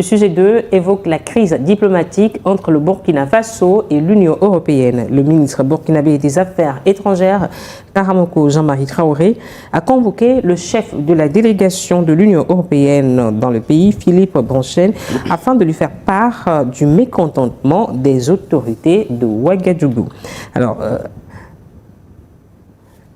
Le sujet 2 évoque la crise diplomatique entre le Burkina Faso et l'Union européenne. Le ministre burkinabé des Affaires étrangères, Karamoko Jean-Marie Traoré, a convoqué le chef de la délégation de l'Union européenne dans le pays, Philippe Branchen, afin de lui faire part du mécontentement des autorités de Ouagadougou. Alors,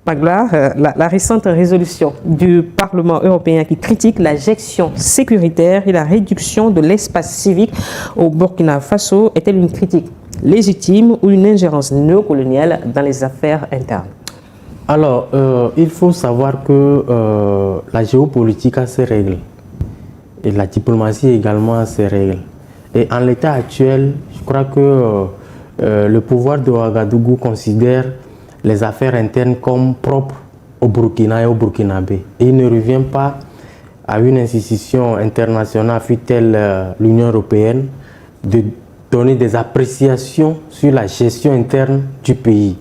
Magloire, la récente résolution du Parlement européen qui critique la gestion sécuritaire et la réduction de l'espace civique au Burkina Faso est-elle une critique légitime ou une ingérence néocoloniale dans les affaires internes? Alors, il faut savoir que la géopolitique a ses règles et la diplomatie également a ses règles. Et en l'état actuel, je crois que le pouvoir de Ouagadougou considère les affaires internes comme propres au Burkina et au Burkinabé. Et il ne revient pas à une institution internationale, fût-elle l'Union européenne, de donner des appréciations sur la gestion interne du pays.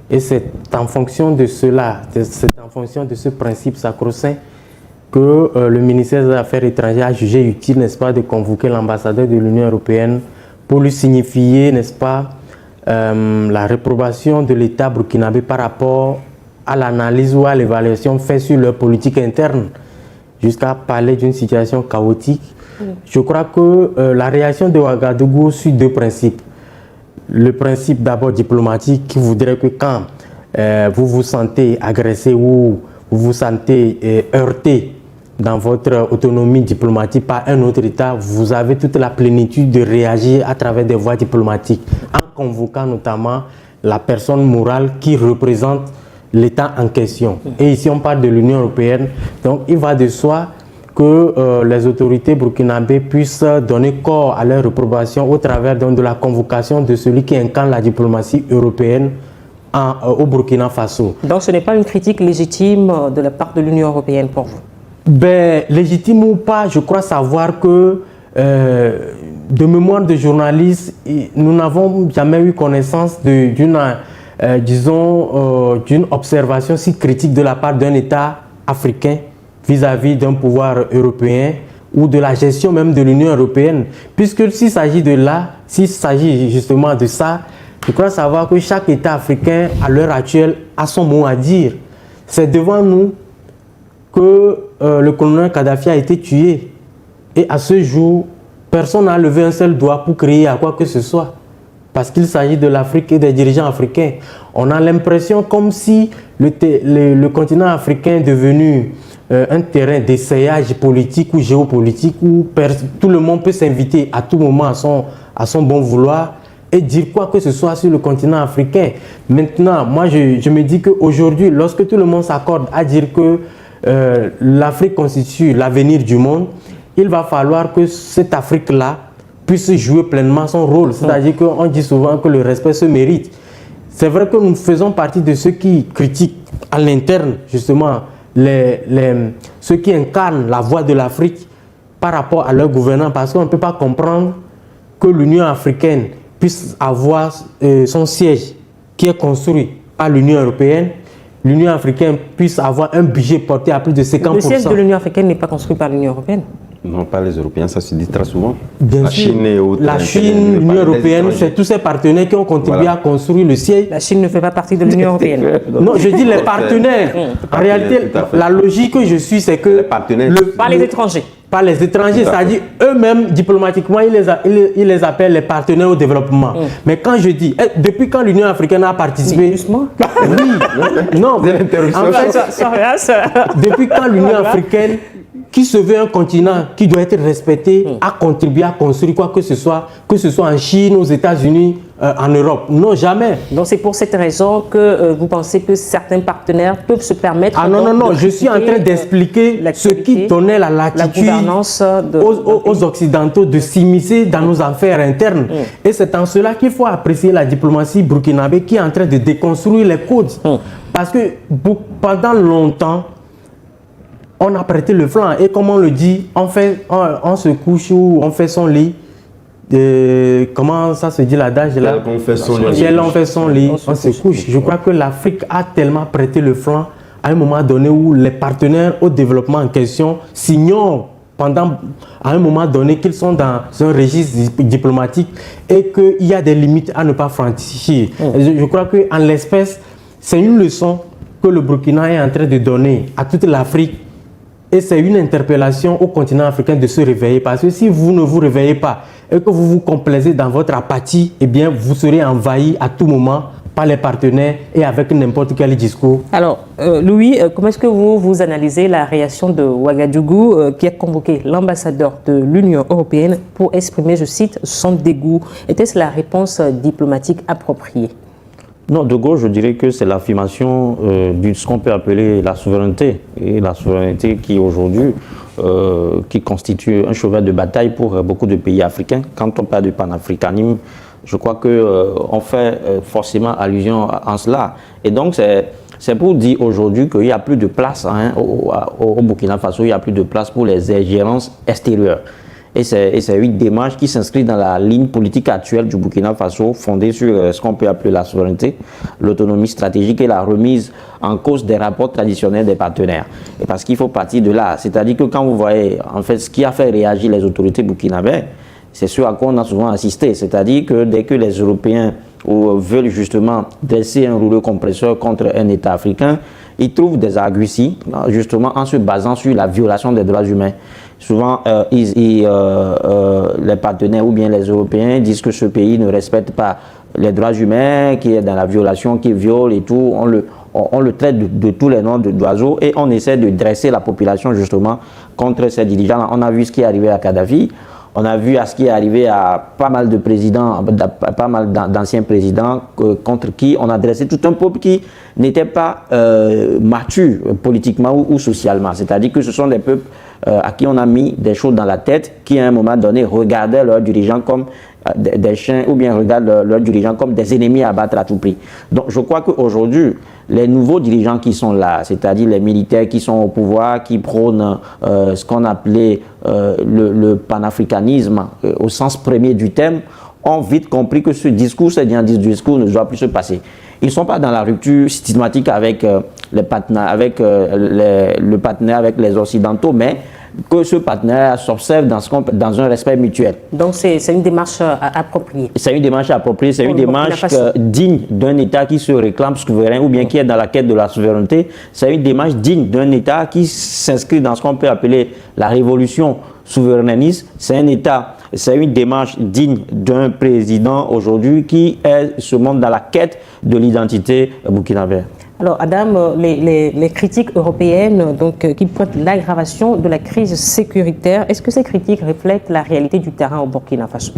Et c'est en fonction de cela, c'est en fonction de ce principe sacro-saint que le ministère des Affaires étrangères a jugé utile, n'est-ce pas, de convoquer l'ambassadeur de l'Union européenne pour lui signifier, n'est-ce pas, la réprobation de l'État burkinabé par rapport à l'analyse ou à l'évaluation faite sur leur politique interne, jusqu'à parler d'une situation chaotique. Je crois que la réaction de Ouagadougou suit deux principes. Le principe d'abord diplomatique qui voudrait que quand vous vous sentez agressé ou vous vous sentez heurté dans votre autonomie diplomatique par un autre État, vous avez toute la plénitude de réagir à travers des voies diplomatiques, en convoquant notamment la personne morale qui représente l'État en question. Et ici, on parle de l'Union européenne. Donc, il va de soi que les autorités burkinabées puissent donner corps à leur réprobation au travers donc, de la convocation de celui qui incarne la diplomatie européenne au Burkina Faso. Donc, ce n'est pas une critique légitime de la part de l'Union européenne pour vous? Ben, légitime ou pas, je crois savoir que de mémoire de journaliste, nous n'avons jamais eu connaissance d'une observation si critique de la part d'un État africain vis-à-vis d'un pouvoir européen ou de la gestion même de l'Union européenne. Puisque s'il s'agit de là, s'il s'agit justement de ça, je crois savoir que chaque État africain à l'heure actuelle a son mot à dire. C'est devant nous que le colonel Kadhafi a été tué. Et à ce jour, personne n'a levé un seul doigt pour crier à quoi que ce soit. Parce qu'il s'agit de l'Afrique et des dirigeants africains. On a l'impression comme si le continent africain est devenu un terrain d'essayage politique ou géopolitique où tout le monde peut s'inviter à tout moment à son bon vouloir et dire quoi que ce soit sur le continent africain. Maintenant, moi je me dis qu'aujourd'hui, lorsque tout le monde s'accorde à dire que l'Afrique constitue l'avenir du monde, il va falloir que cette Afrique-là puisse jouer pleinement son rôle. C'est-à-dire qu'on dit souvent que le respect se mérite. C'est vrai que nous faisons partie de ceux qui critiquent à l'interne, justement, ceux qui incarnent la voix de l'Afrique par rapport à leur gouvernants, parce qu'on ne peut pas comprendre que l'Union africaine puisse avoir son siège qui est construit par l'Union européenne, l'Union africaine puisse avoir un budget porté à plus de 50%. Le siège de l'Union africaine n'est pas construit par l'Union européenne. Non, pas les Européens, ça se dit très souvent. Bien la sûr. Chine et autres. La Chine, l'Union européenne, c'est tous ces partenaires qui ont contribué à construire le siège. La Chine ne fait pas partie de l'Union européenne. Non, je dis les partenaires. En réalité, la logique que je suis, c'est que... Les partenaires. Pas les étrangers. Pas les étrangers, c'est-à-dire eux-mêmes, diplomatiquement, ils les appellent les partenaires au développement. Mais quand je dis, depuis quand l'Union africaine a participé... Doucement. Oui, non. En fait, depuis quand l'Union africaine, qui se veut un continent qui doit être respecté, a contribué à construire quoi que ce soit en Chine, aux États-Unis, en Europe? Non, jamais. Donc c'est pour cette raison que vous pensez que certains partenaires peuvent se permettre... Ah non, non, je suis en train d'expliquer ce qui donnait la latitude aux Occidentaux de s'immiscer dans nos affaires internes. Et c'est en cela qu'il faut apprécier la diplomatie burkinabé qui est en train de déconstruire les codes. Parce que pendant longtemps, on a prêté le flanc et comme on le dit, on se couche ou on fait son lit. Comment ça se dit l'adage là? On fait son lit. On fait son lit, on se couche. Je crois que l'Afrique a tellement prêté le flanc à un moment donné où les partenaires au développement en question s'ignorent à un moment donné qu'ils sont dans un registre diplomatique et qu'il y a des limites à ne pas franchir. Je crois qu'en l'espèce, c'est une leçon que le Burkina est en train de donner à toute l'Afrique. Et c'est une interpellation au continent africain de se réveiller. Parce que si vous ne vous réveillez pas et que vous vous complaisez dans votre apathie, eh bien, vous serez envahi à tout moment par les partenaires et avec n'importe quel discours. Alors, Louis, comment est-ce que vous analysez la réaction de Ouagadougou qui a convoqué l'ambassadeur de l'Union européenne pour exprimer, je cite, son dégoût? Était-ce la réponse diplomatique appropriée? Non, de gauche, je dirais que c'est l'affirmation de ce qu'on peut appeler la souveraineté. Et la souveraineté qui aujourd'hui qui constitue un cheval de bataille pour beaucoup de pays africains. Quand on parle de panafricanisme, je crois qu'on fait forcément allusion en cela. Et donc, c'est pour dire aujourd'hui qu'il n'y a plus de place au Burkina Faso, il n'y a plus de place pour les ingérences extérieures. Et c'est une démarche qui s'inscrit dans la ligne politique actuelle du Burkina Faso, fondée sur ce qu'on peut appeler la souveraineté, l'autonomie stratégique et la remise en cause des rapports traditionnels des partenaires. Et parce qu'il faut partir de là. C'est-à-dire que quand vous voyez, en fait, ce qui a fait réagir les autorités burkinabées, c'est ce à quoi on a souvent assisté. C'est-à-dire que dès que les Européens veulent justement dresser un rouleau compresseur contre un État africain, ils trouvent des arguties, justement en se basant sur la violation des droits humains. Souvent, les partenaires ou bien les Européens disent que ce pays ne respecte pas les droits humains, qui est dans la violation, qui viole et tout. On le traite de tous les noms d'oiseaux et on essaie de dresser la population justement contre ces dirigeants. On a vu ce qui est arrivé à Kadhafi. On a vu à ce qui est arrivé à pas mal de présidents, pas mal d'anciens présidents contre qui on a dressé tout un peuple qui n'était pas mature politiquement ou socialement. C'est-à-dire que ce sont des peuples à qui on a mis des choses dans la tête, qui à un moment donné regardaient leurs dirigeants comme des chiens ou bien regardent leurs dirigeants comme des ennemis à battre à tout prix. Donc je crois qu'aujourd'hui, les nouveaux dirigeants qui sont là, c'est-à-dire les militaires qui sont au pouvoir, qui prônent ce qu'on appelait le panafricanisme au sens premier du terme, ont vite compris que ce discours ne doit plus se passer. Ils ne sont pas dans la rupture systématique avec les partenaires, avec les Occidentaux, mais que ce partenaire s'observe dans un respect mutuel. Donc c'est une démarche appropriée. C'est une démarche appropriée, c'est une démarche digne d'un État qui se réclame souverain ou bien qui est dans la quête de la souveraineté. C'est une démarche digne d'un État qui s'inscrit dans ce qu'on peut appeler la révolution souverainiste. C'est une démarche digne d'un président aujourd'hui qui se montre dans la quête de l'identité burkinabé. Alors Adam, les critiques européennes qui pointent l'aggravation de la crise sécuritaire, est-ce que ces critiques reflètent la réalité du terrain au Burkina Faso?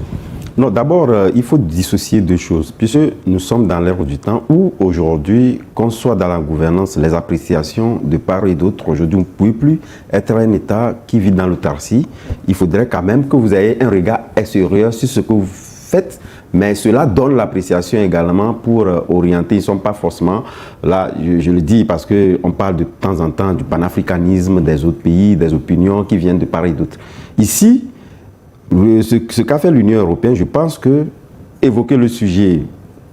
Non, d'abord, il faut dissocier deux choses, puisque nous sommes dans l'ère du temps où aujourd'hui, qu'on soit dans la gouvernance, les appréciations de part et d'autre, aujourd'hui, vous ne pouvez plus être un État qui vit dans l'autarcie. Il faudrait quand même que vous ayez un regard extérieur sur ce que vous faites, mais cela donne l'appréciation également pour orienter. Ils ne sont pas forcément, là je le dis parce qu'on parle de temps en temps du panafricanisme des autres pays, des opinions qui viennent de part et d'autre. Ici, ce qu'a fait l'Union européenne, je pense que évoquer le sujet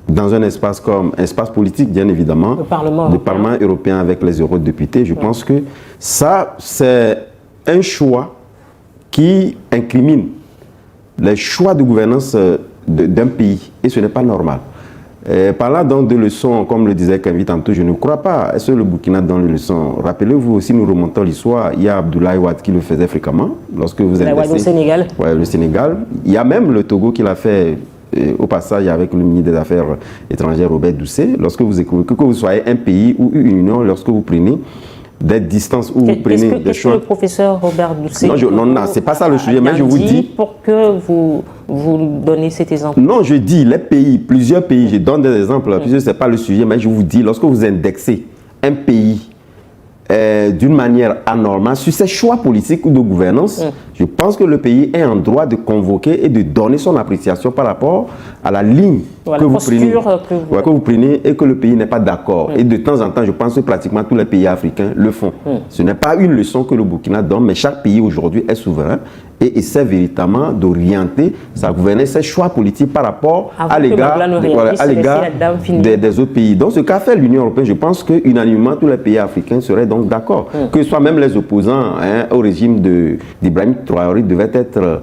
dans un espace comme espace politique, bien évidemment, le Parlement européen avec les eurodéputés, je pense que ça, c'est un choix qui incrimine les choix de gouvernance d'un pays, et ce n'est pas normal. Parlant donc de leçons, comme le disait Kevin tantôt, je ne crois pas. Est-ce que le Burkina donne les leçons? Rappelez-vous aussi, nous remontons l'histoire, il y a Abdoulaye Wade qui le faisait fréquemment. Lorsque vous Wade au Sénégal. Ouais, le Sénégal. Il y a même le Togo qui l'a fait au passage avec le ministre des Affaires étrangères Robert Doucet. Lorsque vous écoutez, que vous soyez un pays ou une union, lorsque vous prenez des distances où vous prenez des choix. Est-ce que le professeur Robert Doucet... Non, c'est pas ça le sujet, mais je vous dis... Pour que vous donnez cet exemple. Non, je dis les pays, plusieurs pays, je donne des exemples, puisque ce n'est pas le sujet, mais je vous dis, lorsque vous indexez un pays d'une manière anormale sur ses choix politiques ou de gouvernance, je pense que le pays est en droit de convoquer et de donner son appréciation par rapport à la ligne que vous prenez et que le pays n'est pas d'accord. Et de temps en temps, je pense que pratiquement tous les pays africains le font. Ce n'est pas une leçon que le Burkina donne, mais chaque pays aujourd'hui est souverain et essaie véritablement d'orienter sa gouvernance, ses choix politiques par rapport à l'égard des autres pays. Dans ce qu'a fait l'Union européenne, je pense que unanimement tous les pays africains seraient donc d'accord. Que ce soit même les opposants au régime d'Ibrahim Traoré devaient être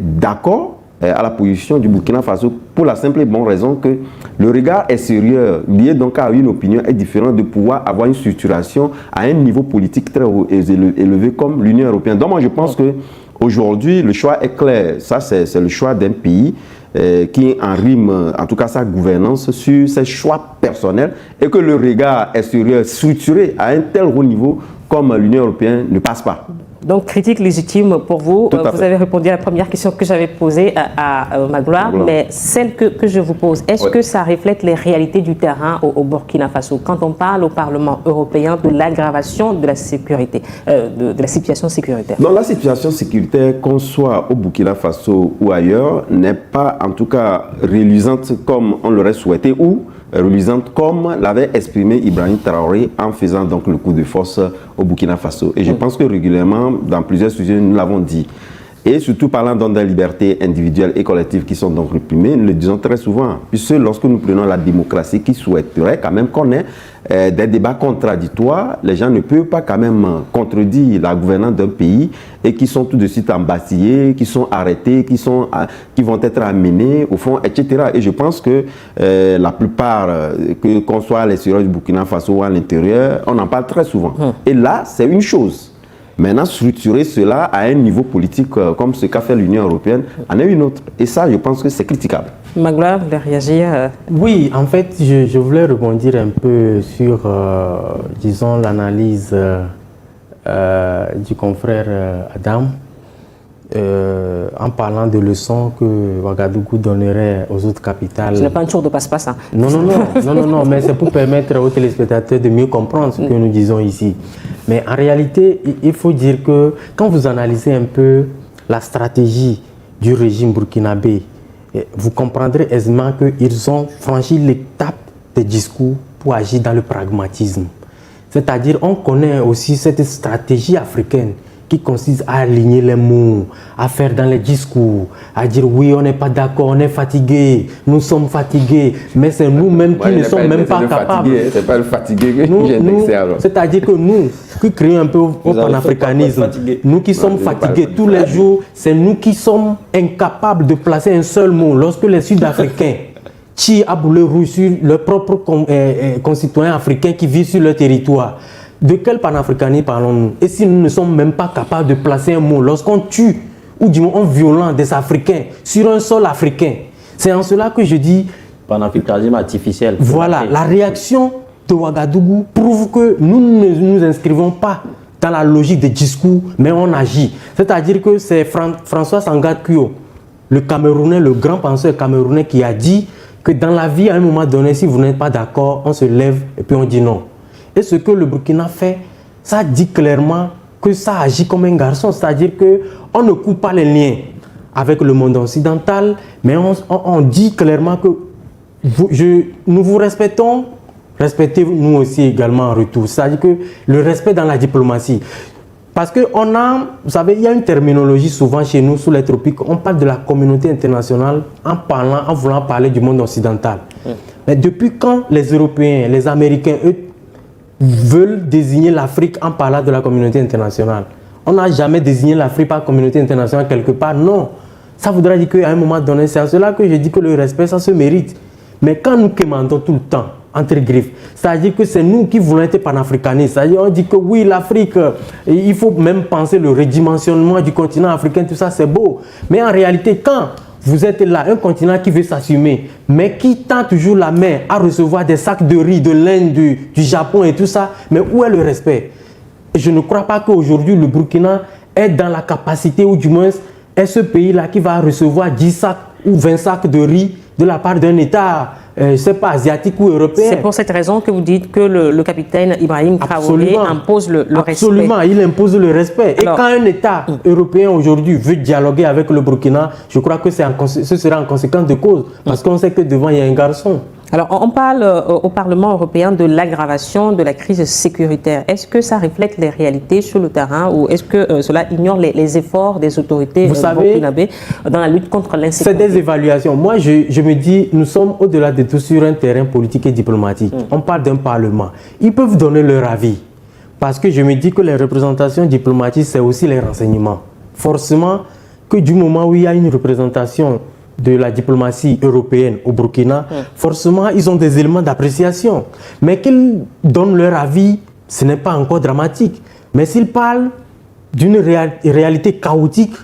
d'accord à la position du Burkina Faso pour la simple et bonne raison que le regard extérieur lié donc à une opinion est différent de pouvoir avoir une structuration à un niveau politique très élevé comme l'Union européenne. Donc moi je pense que aujourd'hui le choix est clair. Ça c'est le choix d'un pays qui en rime, en tout cas sa gouvernance, sur ses choix personnels et que le regard extérieur structuré à un tel haut niveau comme l'Union européenne ne passe pas. Donc, critique légitime pour vous. Vous avez répondu à la première question que j'avais posée à Magloire, mais celle que je vous pose, est-ce que ça reflète les réalités du terrain au Burkina Faso quand on parle au Parlement européen de l'aggravation de la sécurité, de la situation sécuritaire? Non, la situation sécuritaire, qu'on soit au Burkina Faso ou ailleurs, n'est pas en tout cas reluisante comme on l'aurait souhaité ou reluisante comme l'avait exprimé Ibrahim Traoré en faisant donc le coup de force au Burkina Faso. Et je pense que régulièrement, dans plusieurs sujets, nous l'avons dit. Et surtout parlant donc des libertés individuelles et collectives qui sont donc réprimées, nous le disons très souvent, puisque lorsque nous prenons la démocratie qui souhaiterait quand même qu'on ait des débats contradictoires, les gens ne peuvent pas quand même contredire la gouvernance d'un pays et qui sont tout de suite embastillés, qui sont arrêtés, qui vont être amenés au fond, etc. Et je pense que la plupart, qu'on soit à l'extérieur du Burkina Faso ou à l'intérieur, on en parle très souvent. Et là, c'est une chose. Maintenant, structurer cela à un niveau politique comme ce qu'a fait l'Union européenne en est une autre. Et ça, je pense que c'est critiquable. Magloire, vous voulez réagir? Oui, en fait, je voulais rebondir un peu sur, disons, l'analyse du confrère Adam en parlant de leçons que Ouagadougou donnerait aux autres capitales. Ce n'est pas un tour de passe-passe. Hein. Non, mais c'est pour permettre aux téléspectateurs de mieux comprendre ce que nous disons ici. Mais en réalité, il faut dire que quand vous analysez un peu la stratégie du régime burkinabé, vous comprendrez aisément qu'ils ont franchi l'étape des discours pour agir dans le pragmatisme. C'est-à-dire, on connaît aussi cette stratégie africaine qui consiste à aligner les mots, à faire dans les discours, à dire oui, on n'est pas d'accord, on est fatigué, nous sommes fatigués, mais c'est nous-mêmes qui ne sommes même pas capables. C'est pas le fatigué que j'ai indexé alors. C'est-à-dire que nous, qui créons un peu au panafricanisme, nous qui sommes fatigués tous les jours, c'est nous qui sommes incapables de placer un seul mot. Lorsque les Sud-Africains tirent à boulet rouge sur leurs propres concitoyens africains qui vivent sur leur territoire, de quel panafricanisme parlons-nous? Et si nous ne sommes même pas capables de placer un mot, lorsqu'on tue ou du moins on violente des Africains sur un sol africain, c'est en cela que je dis... Panafricanisme artificiel. Voilà, la réaction de Ouagadougou prouve que nous ne nous inscrivons pas dans la logique des discours, mais on agit. C'est-à-dire que c'est François Sangat Kuyo, le Camerounais, le grand penseur camerounais qui a dit que dans la vie, à un moment donné, si vous n'êtes pas d'accord, on se lève et puis on dit non. Et ce que le Burkina fait, ça dit clairement que ça agit comme un garçon. C'est-à-dire qu'on ne coupe pas les liens avec le monde occidental, mais on dit clairement que nous vous respectons, respectez-nous aussi également en retour. C'est-à-dire que le respect dans la diplomatie. Parce que vous savez, il y a une terminologie souvent chez nous, sous les tropiques, on parle de la communauté internationale en voulant parler du monde occidental. Mais depuis quand les Européens, les Américains, eux, veulent désigner l'Afrique en parlant de la communauté internationale? On n'a jamais désigné l'Afrique par communauté internationale quelque part, non. Ça voudrait dire qu'à un moment donné, c'est à cela que je dis que le respect, ça se mérite. Mais quand nous quémandons tout le temps, entre griffes, c'est-à-dire que c'est nous qui voulons être panafricanistes. C'est-à-dire on dit que oui, l'Afrique, il faut même penser le redimensionnement du continent africain, tout ça c'est beau. Mais en réalité, quand vous êtes là, un continent qui veut s'assumer, mais qui tend toujours la main à recevoir des sacs de riz de l'Inde, du Japon et tout ça, mais où est le respect? Et je ne crois pas qu'aujourd'hui le Burkina est dans la capacité, ou du moins est ce pays-là qui va recevoir 10 sacs ou 20 sacs de riz de la part d'un État, je ne sais pas, asiatique ou européen. C'est pour cette raison que vous dites que le capitaine Ibrahim Traoré impose le respect. Absolument, il impose le respect. Et quand un État européen aujourd'hui veut dialoguer avec le Burkina, je crois que ce sera en conséquence de cause. Parce qu'on sait que devant, il y a un garçon. Alors, on parle au Parlement européen de l'aggravation de la crise sécuritaire. Est-ce que ça reflète les réalités sur le terrain ou est-ce que cela ignore les efforts des autorités burkinabées dans la lutte contre l'insécurité? C'est des évaluations. Moi, je me dis, nous sommes au-delà de tout sur un terrain politique et diplomatique. On parle d'un Parlement. Ils peuvent donner leur avis. Parce que je me dis que les représentations diplomatiques, c'est aussi les renseignements. Forcément, que du moment où il y a une représentation de la diplomatie européenne au Burkina, forcément, ils ont des éléments d'appréciation. Mais qu'ils donnent leur avis, ce n'est pas encore dramatique. Mais s'ils parlent d'une réalité chaotique,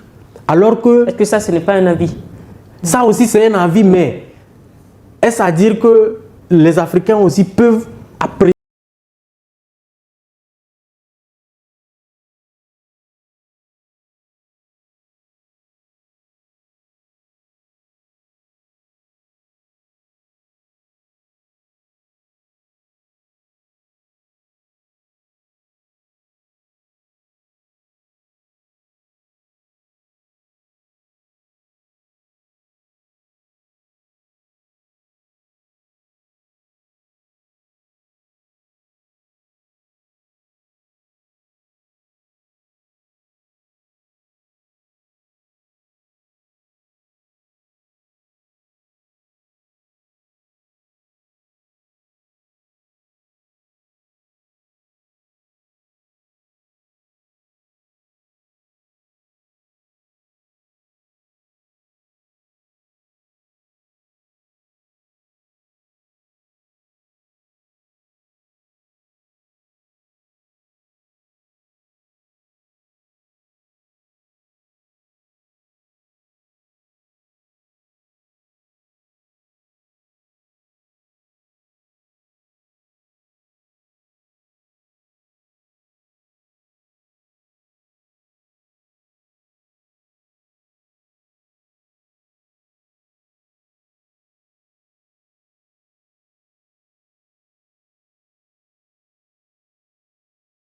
alors que... Est-ce que ça, ce n'est pas un avis? Ça aussi, c'est un avis, mais est-ce à dire que les Africains aussi peuvent